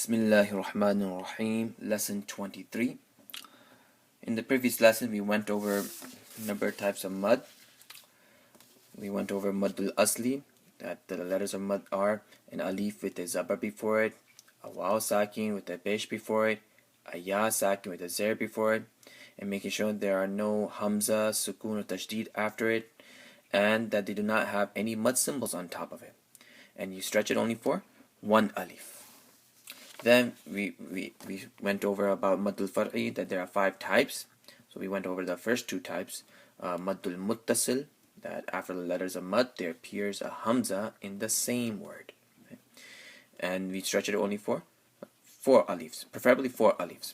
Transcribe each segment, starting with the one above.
Bismillahirrahmanirrahim. Lesson 23. In the previous lesson, we went over a number of types of mud. We went over Madul Asli, that the letters of mud are an alif with a zabar before it, a waw sakin with a pesh before it, a ya sakin with a zer before it, and making sure there are no hamza, sukun, or tashdid after it, and that they do not have any mud symbols on top of it. And you stretch it only for one alif. Then we went over about Maddul Far'i, that there are 5 types. So we went over the first 2 types. Maddul Muttasil, that after the letters of Mad, there appears a Hamza in the same word. Okay? And we stretch it only for 4 alifs, preferably 4 alifs.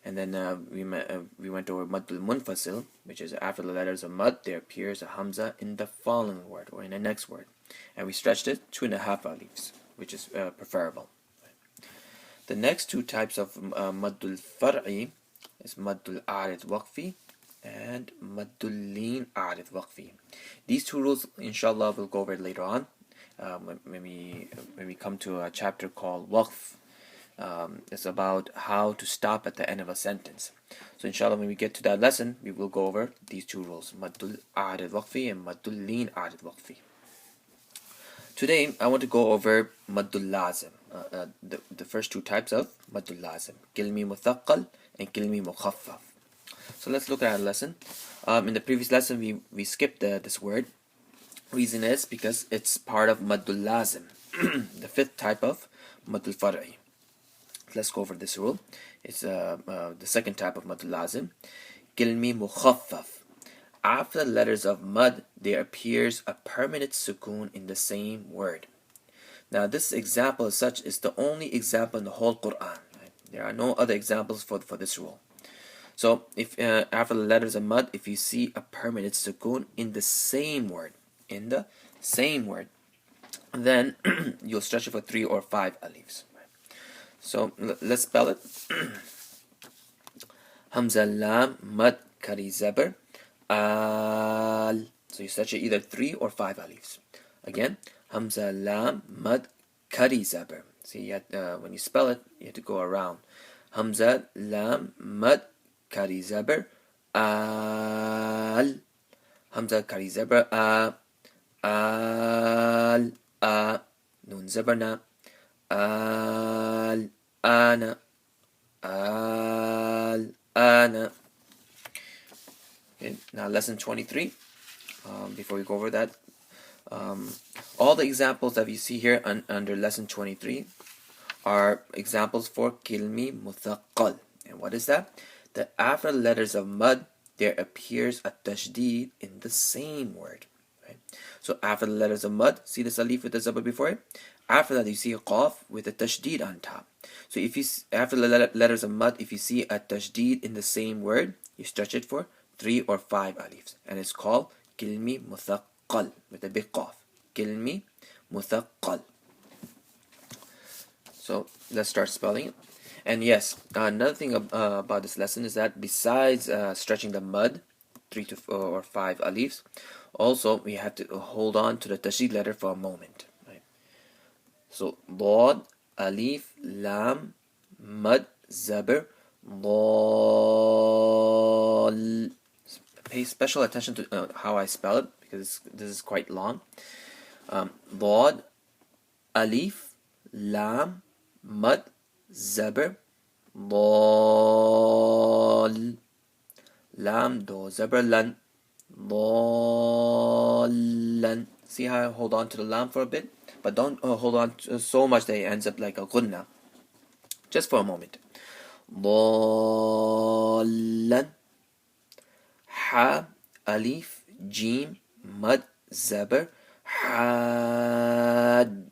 And then we went over Maddul Munfasil, which is after the letters of Mad, there appears a Hamza in the following word or in the next word. And we stretched it 2.5 alifs, which is preferable. The next 2 types of Maddul Far'i is Maddul A'rid Waqfi and Maddul Lin A'rid Waqfi. These 2 rules, inshallah, we'll go over it later on when we come to a chapter called Waqf. It's about how to stop at the end of a sentence. So inshallah, when we get to that lesson, we will go over these 2 rules, Maddul A'rid Waqfi and Maddul Lin A'rid Waqfi. Today, I want to go over Maddul Lazim, the first 2 types of Maddul Lazim, Kilmi Muthaqqal and Kilmi Mukhaffaf. So let's look at our lesson. In the previous lesson, we skipped this word. Reason is because it's part of Maddul Lazim, the 5th type of Maddul Far'i. Let's go over this rule. It's the 2nd type of Maddul Lazim, Kilmi Mukhaffaf. After the letters of mud, there appears a permanent sukun in the same word. Now, this example as such is the only example in the whole Quran. Right? There are no other examples for this rule. So, if after the letters of mud, if you see a permanent sukun in the same word, then you'll stretch it for 3 or 5 alifs. Right? So, let's spell it. Hamza lam mud kari zabar. Al. So you stretch it either 3 or 5 alifs. Again, Hamza lam mad kari zabar. See, when you spell it, you have to go around. Hamza lam mad kari zabar. Al. Hamza kari zabar. Al. Nun zabarna. Al. Ana. Al. Ana. Okay, now lesson 23. Before we go over that, all the examples that you see here under lesson 23 are examples for Kilmi Muthaqqal. And what is that? That after the letters of mud, there appears a tashdid in the same word. Right? So after the letters of mud, see this alif with the zabar before it? After that, you see a qaf with a tashdid on top. So if you after the letters of mud, if you see a tashdid in the same word, you stretch it for 3 or 5 alifs, and it's called Kilmi Muthaqqal with a big qaf. Kilmi Muthaqqal. So let's start spelling it. And yes, another thing about this lesson is that besides stretching the mud 3 to 4 or 5 alifs, also we have to hold on to the tashdid letter for a moment. Right? So Dad, Alif, Lam, Mad, Zabr, Dal. Pay special attention to how I spell it, because this is quite long. Dad, Alif, Lam, Mad, Zabr, Dal. Lam, Do, Zabr, Lan, Dalan. See how I hold on to the Lam for a bit? But don't hold on so much that it ends up like a gunna. Just for a moment. Dalan. Ha, alif, jim, mad, zabar, had.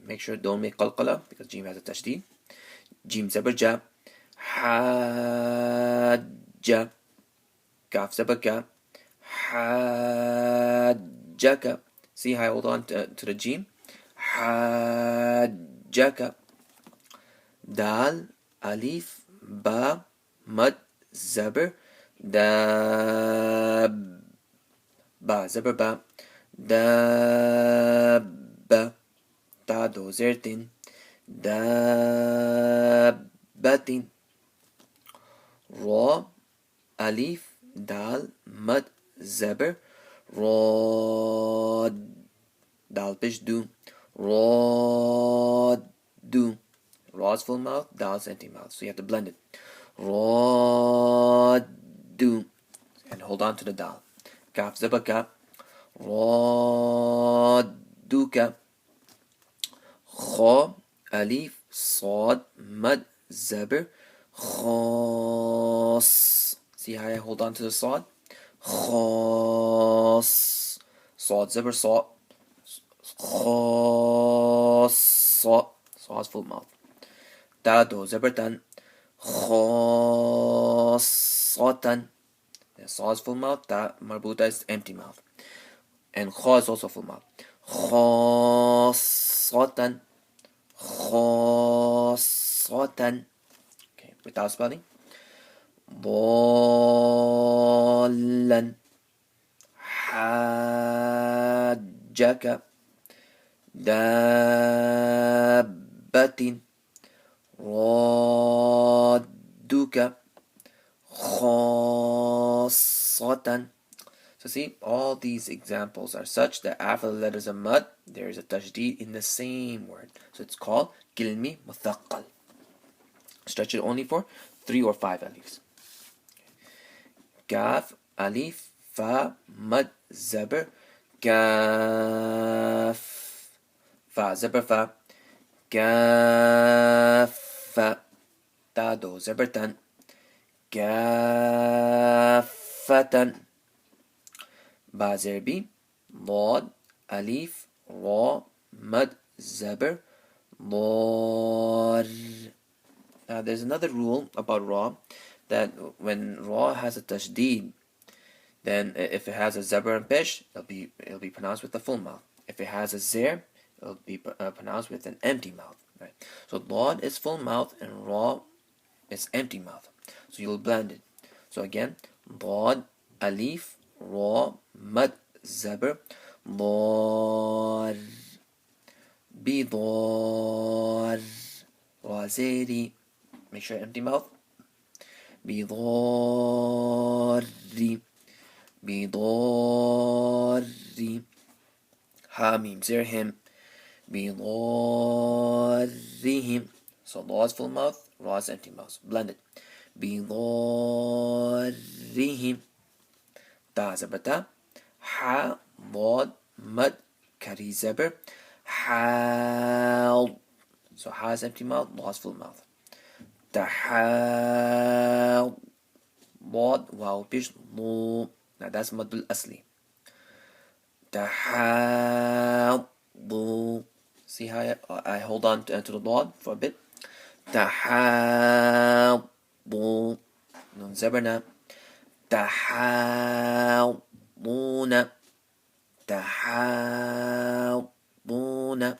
Make sure don't make qalqala because jim has a tashdid. Jim zabar ja, hajja. Kaf zabar ka, hajjaka. See how I hold on to the jim? Hajjaka. Dal, alif, ba, mad, zabar, dab. Ba zabar ba. Dab. Ta do zertin. Dab. Ra, alif, dal, mad, zabar, ra, dal pish do, ra, do. Ra's full mouth, dal's empty mouth. So you have to blend it. Ra, do. And hold on to the dal. Kaf, zabar, kaf. Ra, do, kaf. Kha, alif, صاد, mad, zabar, khas. See how I hold on to the صاد? Khas. صاد, zabar, صاد. Khas. Saw's full mouth. Ta, do, zabar, tan. Khasatan. Saw's full mouth. Ta, marbuta is empty mouth. And kha is also full mouth. Khasatan. Khasatan. Okay, without spelling. ضالا حاجك دابة رادك خاصة. So see, all these examples are such that after the letters of mud, there is a tajdeed in the same word. So it's called kilmi muthaqqal. Stretch it only for 3 or 5 alifs. Kaf, alif, fa, mad, zabar, kaf. Fa, zabar, fa. Kaf. Ta, do, zabar, tan. Kafatan. Ba, zerbi. Lod, alif, ra, mad, zabar, lor. Now there's another rule about ra, that when ra has a tashdid, then if it has a zabar and pesh, it'll be pronounced with a full mouth. If it has a zer, it'll be pronounced with an empty mouth. Right? So lod is full mouth and ra is empty mouth. So you'll blend it. So again, lod, alif, ra, mad, zabar, lor, bidor, ra, zeri. Make sure empty mouth. بضاري بضاري حاميم زرهم بضارهم. So law's full mouth, raw's empty mouth. Blend it. بضارهم. Ta zabata. Ha, lawd, mud, kari zabar. Hal. So ha's empty mouth, law's full mouth. Tahaw. Lawd, wow, pish, lo. Now that's madul asli. Tahaw. Lo. See how I hold on to the lawd for a bit. Tahaw. Lo. Nun zabarna. Tahaw. Luna. Tahaw. Luna.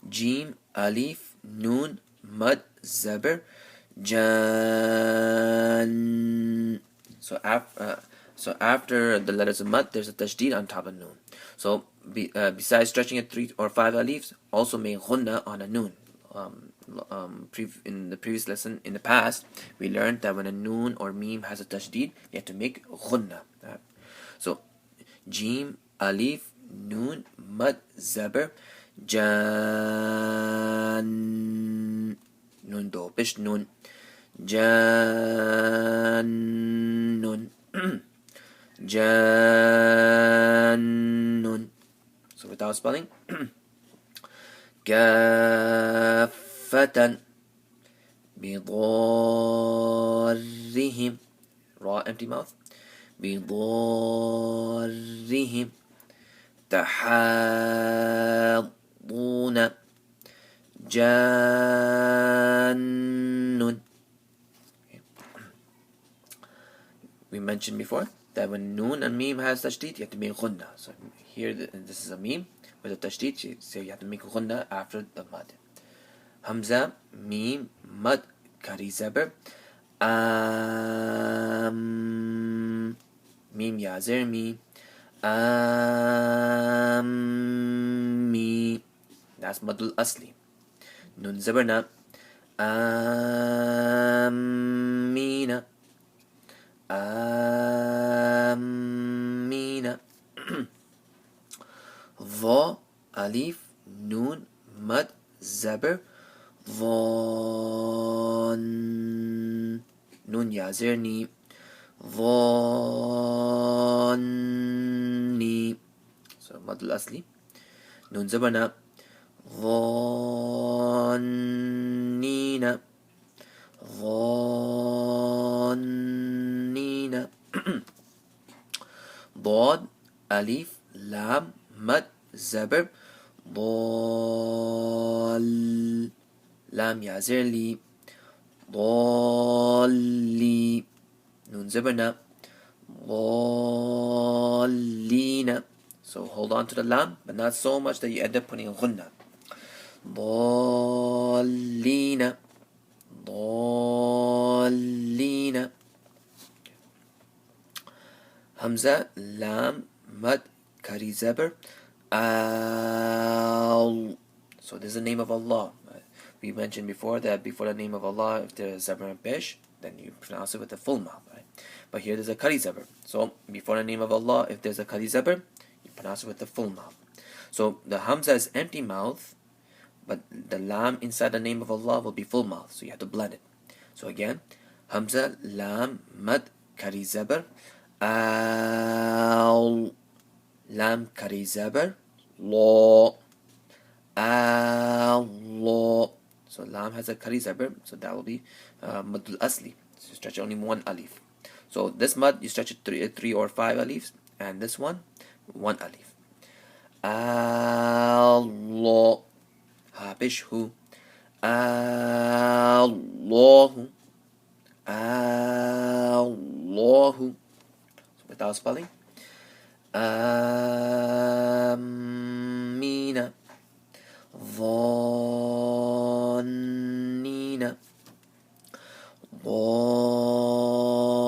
Jim, alif, nun, mud, zabar, jan. So after the letters of mud, there's a tashdid on top of nun. So besides stretching it 3 or 5 alifs, also make ghunna on a nun. In the previous lesson, in the past, we learned that when a nun or meem has a tashdid, you have to make ghunna. So jim, alif, nun, mud, zabar, jan. Nun do pish nun. Jannun. Jannun. So without spelling. Kaffatan. Bidarrihim. Raw empty mouth. Bidarrihim. Tahadduna. Jannun. We mentioned before that when noon and meem has tashdid, you have to make ghunna. So here, this is a meem with a tashdid, so you have to make ghunna after the mad. Hamza, meem, mad, kari zabar. Meem ya zermi. Mi. That's madul asli. Nun zabarna. آمين آمين ظا ألف نون مد زبر ظان نون يعزرني ظاني so مد الأصلي نون زبرنا ظانين ظانين ضاد ألف لام مد زبر ضال لام يعزر لي ضالي نون زبرنا ضالين so hold on to the lam but not so much that you end up putting a ghunna ضالين ضالين Hamza lam mad kari zabar al. So this is the name of Allah. We mentioned before that before the name of Allah, if there's zabar and pesh, then you pronounce it with the full mouth, right? But here there's a kari zabar. So before the name of Allah, if there's a kari zabar, you pronounce it with the full mouth. So the Hamza is empty mouth, but the lam inside the name of Allah will be full mouth. So you have to blend it. So again, Hamza lam mad kari zabar al. Lam kari zabar law Allah. So lam has a kari zabar, so that will be madul asli. So you stretch only one alif. So this mud you stretch it three or five alifs, and this one alif. Allah habishhu Allahu Allahu. So without spelling. آمين ظانين ضالين